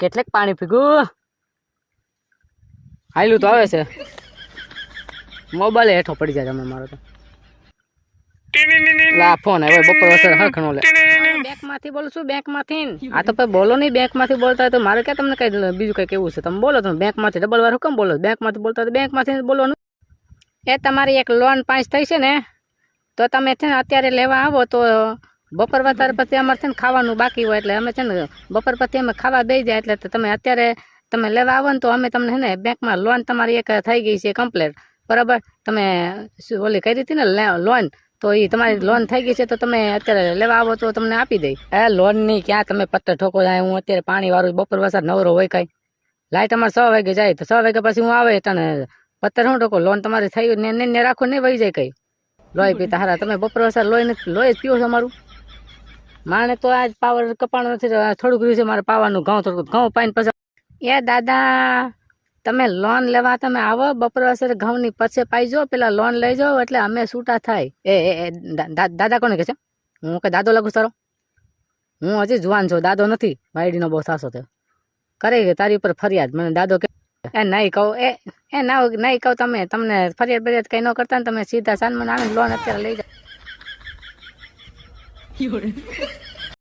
કેટલેક પાણી પીગું હાયલું તો આવે છે મોબાઈલ હેઠો પડી જાય તમે મારો તો લા ફોન હવે બપોર અસર હરખણો લે બેંક માંથી બોલું છું બેંક માંથી આ તો પછી બોલો નહીં બેંક માંથી બોલતા હોય તો મારે ક્યાં તમને કઈ બીજું કઈ કેવું છે તમે બોલો તમે બેંક માંથી ડબલ વાર કેમ બોલો બેંક માંથી બોલતા હોય તો બેંક માંથી બોલવાનું એ તમારી એક લોન પાસ થઈ છે ને તો તમે છે ને અત્યારે લેવા આવો તો બપોર વધારે પછી અમારે છે ને ખાવાનું બાકી હોય એટલે અમે છે ને બપોર પછી અમે ખાવા બેસી જાય એટલે તમે અત્યારે તમે લેવા આવો ને તો અમે તમને છે ને બેંકમાં લોન તમારી એક થઈ ગઈ છે કમ્પ્લીટ બરાબર તમે ઓલી કરી હતી ને લોન તો એ તમારી લોન થઈ ગઈ છે તો તમે અત્યારે લેવા આવો તો તમને આપી દઈ લોન ની ક્યાં તમે પત્તર ઠોકો જાય હું અત્યારે પાણી વાળું બપોર વરસાદ નવરો હોય કાંઈ લાઇટ અમારે 6 વાગે જાય તો 6 વાગે પછી હું આવે તને પત્તર હું ઠોકો લોન તમારી થઈ ને રાખો નહીં વહી જાય કઈ લોહી પીતા હારા તમે બપોર વરસાદ લોહી જ પીવો છો મારું માને તો આજ પાવર કપાણું નથી થોડુંક રહ્યું છે મારે પાવાનું ઘઉં થોડુંક ઘઉં પાઈને પછી એ દાદા તમે લોન લેવા તમે આવો બપોર વરસાદ ઘઉંની પછી પાઈજો પેલા લોન લઈ જાઓ એટલે અમે છૂટા થાય એ દાદા કોને કે છે હું કે દાદો લાગુ સારો હું હજી જુવાન છું દાદો નથી વાયડીનો બહુ સાસો થયો કરે તારી ઉપર ફરિયાદ મને દાદો કે એ નહીં કહું એ ના નહીં કહું તમે તમને ફરિયાદ કઈ ન કરતા ને તમે સીધા સાનમાન આવે લોન અત્યારે લઈ જાઓ